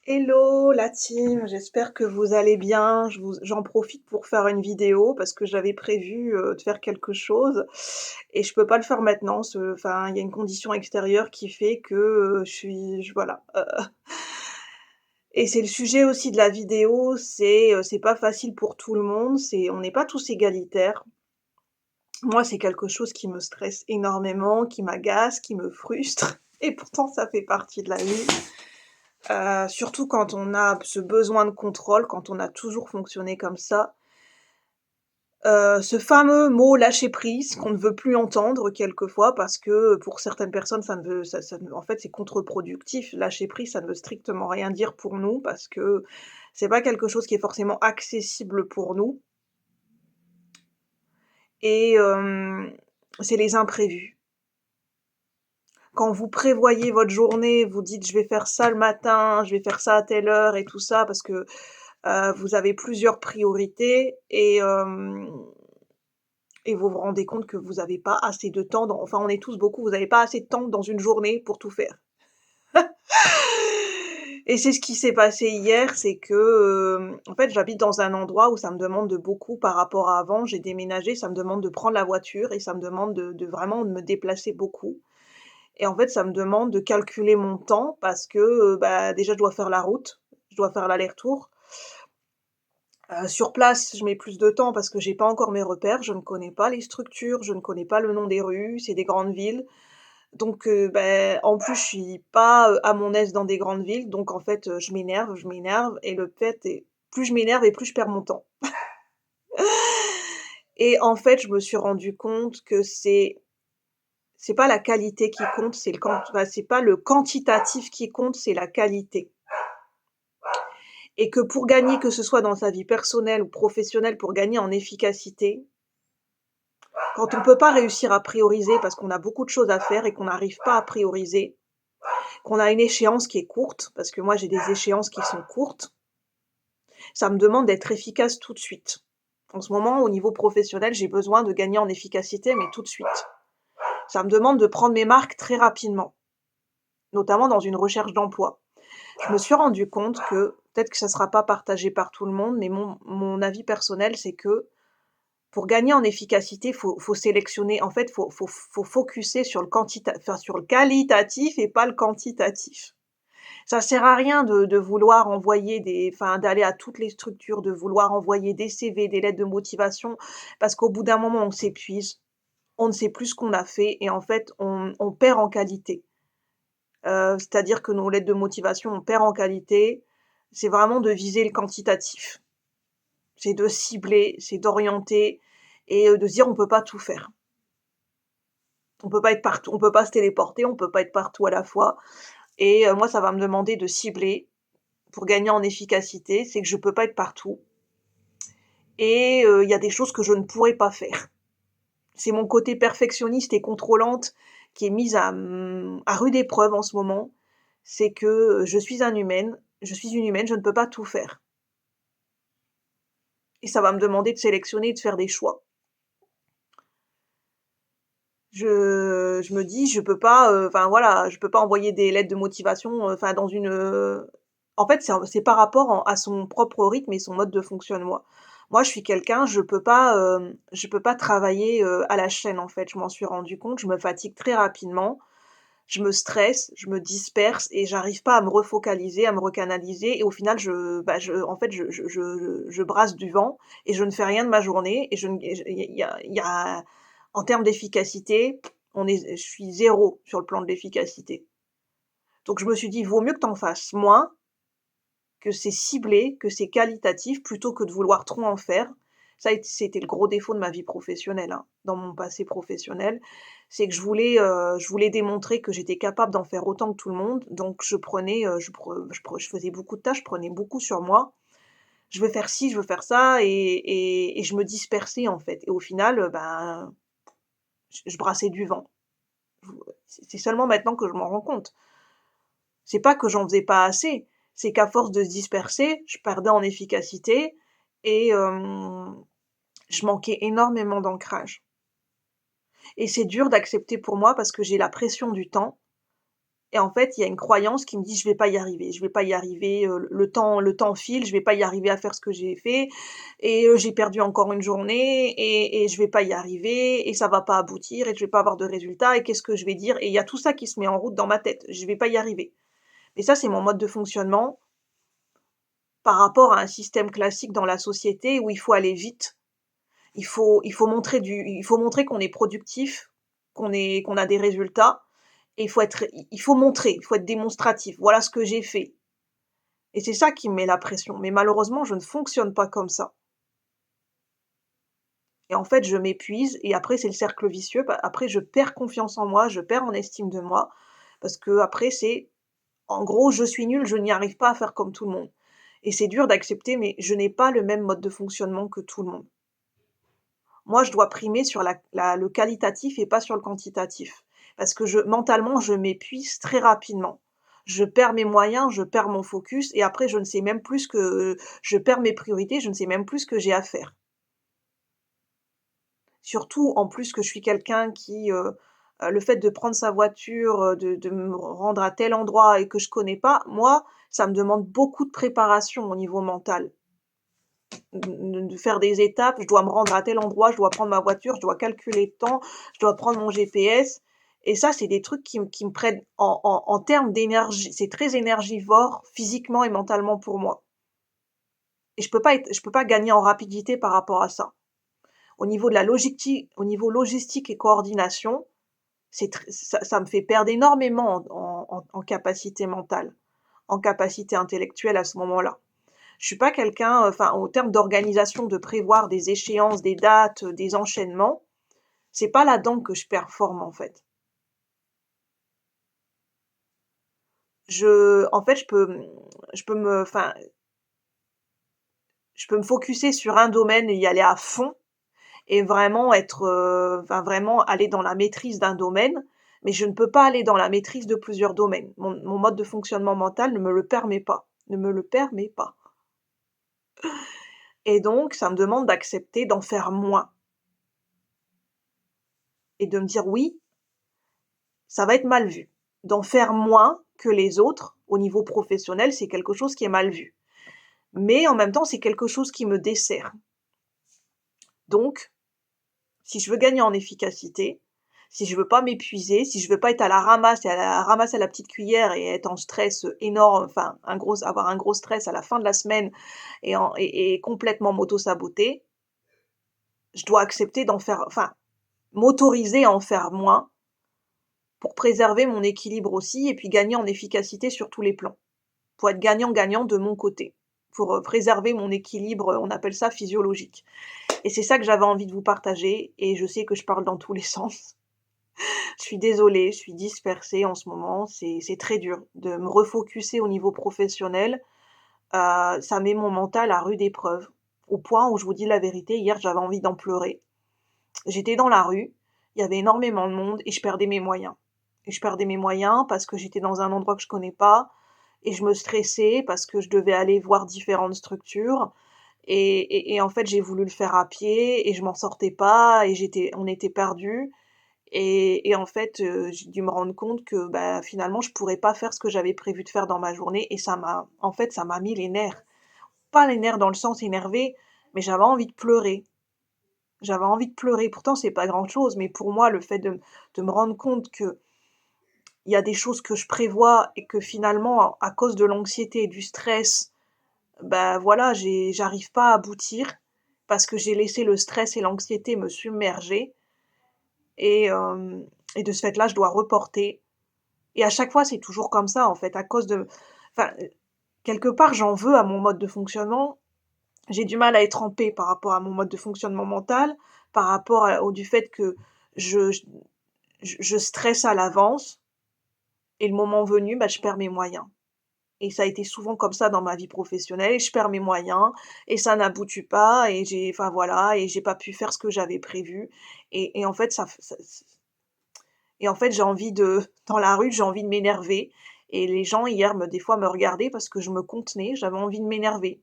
Hello la team, j'espère que vous allez bien. J'en profite pour faire une vidéo parce que j'avais prévu de faire quelque chose et je peux pas le faire maintenant. Enfin, il y a une condition extérieure qui fait que voilà. Et c'est le sujet aussi de la vidéo, c'est pas facile pour tout le monde. On n'est pas tous égalitaires. Moi, c'est quelque chose qui me stresse énormément, qui m'agace, qui me frustre, et pourtant ça fait partie de la vie. Surtout quand on a ce besoin de contrôle, quand on a toujours fonctionné comme ça. Ce fameux mot «lâcher prise» qu'on ne veut plus entendre quelquefois parce que, pour certaines personnes, ça ne veut ça ne en fait, c'est contre-productif. Lâcher prise, ça ne veut strictement rien dire pour nous parce que c'est pas quelque chose qui est forcément accessible pour nous et c'est les imprévus. Quand vous prévoyez votre journée, vous dites: «Je vais faire ça le matin, je vais faire ça à telle heure» et tout ça parce que vous avez plusieurs priorités et vous vous rendez compte que vous avez pas assez de temps enfin on est tous beaucoup, vous avez pas assez de temps dans une journée pour tout faire. Et c'est ce qui s'est passé hier, c'est que, en fait, j'habite dans un endroit où ça me demande de beaucoup par rapport à avant. J'ai déménagé, ça me demande de prendre la voiture et ça me demande de vraiment de me déplacer beaucoup et en fait, ça me demande de calculer mon temps parce que, bah, déjà je dois faire la route, je dois faire l'aller-retour. Sur place, je mets plus de temps parce que j'ai pas encore mes repères, je ne connais pas les structures, je ne connais pas le nom des rues, c'est des grandes villes. Donc en plus, je suis pas, à mon aise dans des grandes villes, donc en fait, je m'énerve et le fait est plus je m'énerve et plus je perds mon temps. Et en fait, je me suis rendu compte que c'est pas la qualité qui compte, c'est pas le quantitatif qui compte, c'est la qualité. Et que pour gagner, que ce soit dans sa vie personnelle ou professionnelle, pour gagner en efficacité, quand on peut pas réussir à prioriser parce qu'on a beaucoup de choses à faire et qu'on n'arrive pas à prioriser, qu'on a une échéance qui est courte, parce que moi j'ai des échéances qui sont courtes, ça me demande d'être efficace tout de suite. En ce moment, au niveau professionnel, j'ai besoin de gagner en efficacité, mais tout de suite. Ça me demande de prendre mes marques très rapidement, notamment dans une recherche d'emploi. Je me suis rendu compte que, peut-être que ça sera pas partagé par tout le monde, mais mon avis personnel, c'est que pour gagner en efficacité, faut sélectionner. En fait, faut focuser sur sur le qualitatif et pas le quantitatif. Ça sert à rien de vouloir envoyer d'aller à toutes les structures, de vouloir envoyer des CV, des lettres de motivation, parce qu'au bout d'un moment, on s'épuise, on ne sait plus ce qu'on a fait et en fait, on perd en qualité. C'est-à-dire que nos lettres de motivation, on perd en qualité. C'est vraiment de viser le quantitatif. C'est de cibler, c'est d'orienter et de se dire: «On peut pas tout faire». On peut pas être partout, on peut pas se téléporter, on peut pas être partout à la fois et moi, ça va me demander de cibler pour gagner en efficacité. C'est que je peux pas être partout et il y a des choses que je ne pourrais pas faire. C'est mon côté perfectionniste et contrôlante qui est mise à rude épreuve en ce moment. C'est que, je suis une humaine, je ne peux pas tout faire et ça va me demander de sélectionner et de faire des choix. Je me dis: «Je peux pas, enfin voilà, je peux pas envoyer des lettres de motivation, enfin dans une, en fait, c'est par rapport à son propre rythme et son mode de fonctionnement. Moi, je suis quelqu'un, je peux pas travailler, à la chaîne, en fait. Je m'en suis rendu compte, je me fatigue très rapidement, je me stresse, je me disperse et j'arrive pas à me refocaliser, à me recanaliser et au final, en fait, je brasse du vent et je ne fais rien de ma journée et je ne et je il y a en termes d'efficacité, je suis zéro sur le plan de l'efficacité. Donc je me suis dit: «Vaut mieux que tu en fasses moins, que c'est ciblé, que c'est qualitatif, plutôt que de vouloir trop en faire». C'était le gros défaut de ma vie professionnelle, hein, dans mon passé professionnel. C'est que je voulais démontrer que j'étais capable d'en faire autant que tout le monde, donc je prenais, je faisais beaucoup de tâches, je prenais beaucoup sur moi. Je veux faire ci, je veux faire ça et je me dispersais, en fait et au final, ben, je brassais du vent. C'est seulement maintenant que je m'en rends compte. C'est pas que j'en faisais pas assez, c'est qu'à force de se disperser, je perdais en efficacité et je manquais énormément d'ancrage et c'est dur d'accepter pour moi parce que j'ai la pression du temps et en fait, il y a une croyance qui me dit: «Je vais pas y arriver, je vais pas y arriver, le temps file, je vais pas y arriver à faire ce que j'ai fait et j'ai perdu encore une journée et je vais pas y arriver et ça va pas aboutir et je vais pas avoir de résultats et qu'est-ce que je vais dire?» Et il y a tout ça qui se met en route dans ma tête. Je vais pas y arriver. Et ça, c'est mon mode de fonctionnement par rapport à un système classique dans la société où il faut aller vite. Il faut montrer qu'on est productif, qu'on a des résultats et il faut montrer, il faut être démonstratif. Voilà ce que j'ai fait et c'est ça qui me met la pression. Mais malheureusement, je ne fonctionne pas comme ça et en fait, je m'épuise et après c'est le cercle vicieux. Après je perds confiance en moi, je perds en estime de moi parce qu'après c'est en gros: «Je suis nul, je n'y arrive pas à faire comme tout le monde» et c'est dur d'accepter mais je n'ai pas le même mode de fonctionnement que tout le monde. Moi, je dois primer sur le qualitatif et pas sur le quantitatif. Parce que mentalement, je m'épuise très rapidement. Je perds mes moyens, je perds mon focus et après je ne sais même plus je perds mes priorités, je ne sais même plus ce que j'ai à faire. Surtout, en plus, que je suis quelqu'un le fait de prendre sa voiture, de me rendre à tel endroit et que je connais pas, moi, ça me demande beaucoup de préparation au niveau mental. De faire des étapes, je dois me rendre à tel endroit, je dois prendre ma voiture, je dois calculer le temps, je dois prendre mon GPS et ça, c'est des trucs qui me prennent en termes d'énergie, c'est très énergivore physiquement et mentalement pour moi et je peux pas gagner en rapidité par rapport à ça. Au niveau logistique et coordination, ça me fait perdre énormément en capacité mentale, en capacité intellectuelle à ce moment-là. Je suis pas quelqu'un, enfin, en termes d'organisation, de prévoir des échéances, des dates, des enchaînements, c'est pas là-dedans que je performe, en fait. En fait, je peux me enfin, je peux me focuser sur un domaine et y aller à fond et vraiment enfin, vraiment aller dans la maîtrise d'un domaine, mais je ne peux pas aller dans la maîtrise de plusieurs domaines. Mon mode de fonctionnement mental ne me le permet pas, ne me le permet pas et donc ça me demande d'accepter d'en faire moins et de me dire: «Oui, ça va être mal vu. D'en faire moins que les autres, au niveau professionnel, c'est quelque chose qui est mal vu. Mais en même temps, c'est quelque chose qui me dessert. Donc, si je veux gagner en efficacité, si je veux pas m'épuiser, si je veux pas être à la ramasse et à la ramasse à la petite cuillère et être en stress, énorme, enfin avoir un gros stress à la fin de la semaine et complètement m'auto-saboter, je dois accepter d'en faire enfin, m'autoriser à en faire moins pour préserver mon équilibre aussi et puis gagner en efficacité sur tous les plans. Pour être gagnant-gagnant de mon côté, pour, préserver mon équilibre, on appelle ça physiologique et c'est ça que j'avais envie de vous partager et je sais que je parle dans tous les sens. Je suis désolée, je suis dispersée en ce moment, c'est très dur de me refocuser au niveau professionnel, ça met mon mental à rude épreuve, au point où je vous dis la vérité, hier j'avais envie d'en pleurer. J'étais dans la rue, il y avait énormément de monde et je perdais mes moyens. Et je perdais mes moyens parce que j'étais dans un endroit que je connais pas et je me stressais parce que je devais aller voir différentes structures et en fait, j'ai voulu le faire à pied et je m'en sortais pas et on était perdus et en fait, j'ai dû me rendre compte que, bah, finalement, je pourrais pas faire ce que j'avais prévu de faire dans ma journée et ça m'a mis les nerfs. Pas les nerfs dans le sens énervé, mais j'avais envie de pleurer. J'avais envie de pleurer. Pourtant, c'est pas grand-chose, mais pour moi, le fait de me rendre compte qu'il y a des choses que je prévois et que finalement, à cause de l'anxiété et du stress, bah, voilà, j'arrive pas à aboutir parce que j'ai laissé le stress et l'anxiété me submerger et et de ce fait-là, je dois reporter et à chaque fois, c'est toujours comme ça, en fait, à cause de enfin, quelque part, j'en veux à mon mode de fonctionnement. J'ai du mal à être en paix par rapport à mon mode de fonctionnement mental, par rapport au du fait que je je stresse à l'avance et le moment venu, bah, je perds mes moyens et ça a été souvent comme ça dans ma vie professionnelle. Je perds mes moyens et ça n'aboutit pas et enfin voilà et j'ai pas pu faire ce que j'avais prévu et en fait j'ai envie dans la rue, j'ai envie de m'énerver et les gens hier des fois me regardaient parce que je me contenais, j'avais envie de m'énerver.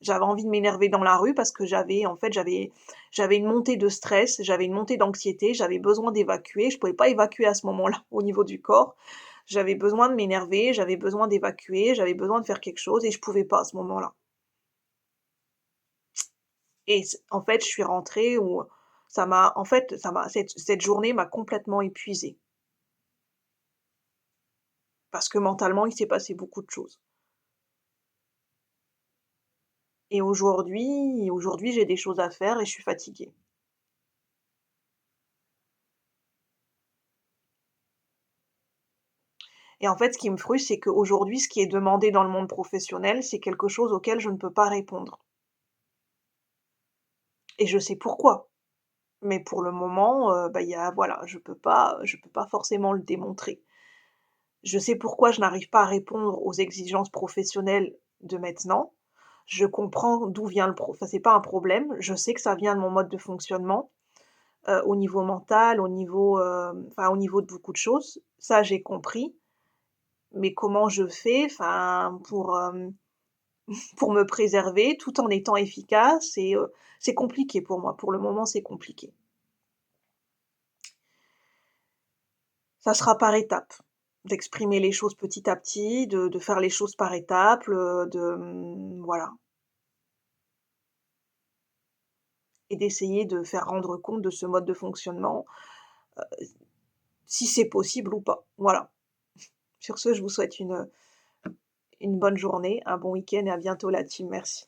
J'avais envie de m'énerver dans la rue parce que j'avais une montée de stress, j'avais une montée d'anxiété, j'avais besoin d'évacuer, je pouvais pas évacuer à ce moment-là au niveau du corps. J'avais besoin de m'énerver, j'avais besoin d'évacuer, j'avais besoin de faire quelque chose et je pouvais pas à ce moment-là. Et en fait, je suis rentrée où cette journée m'a complètement épuisée parce que mentalement, il s'est passé beaucoup de choses. Et aujourd'hui, j'ai des choses à faire et je suis fatiguée. Et en fait, ce qui me frustre, c'est qu'aujourd'hui, ce qui est demandé dans le monde professionnel, c'est quelque chose auquel je ne peux pas répondre. Et je sais pourquoi. Mais pour le moment, bah, il y a voilà, je peux pas forcément le démontrer. Je sais pourquoi je n'arrive pas à répondre aux exigences professionnelles de maintenant. Je comprends d'où vient enfin, c'est pas un problème. Je sais que ça vient de mon mode de fonctionnement, au niveau mental, enfin, au niveau de beaucoup de choses. Ça, j'ai compris. Mais comment je fais, enfin, pour me préserver tout en étant efficace c'est compliqué pour moi. Pour le moment, c'est compliqué. Ça sera par étapes, d'exprimer les choses petit à petit, de faire les choses par étapes, voilà et d'essayer de faire rendre compte de ce mode de fonctionnement, si c'est possible ou pas. Voilà. Sur ce, je vous souhaite une bonne journée, un bon week-end et à bientôt la team. Merci.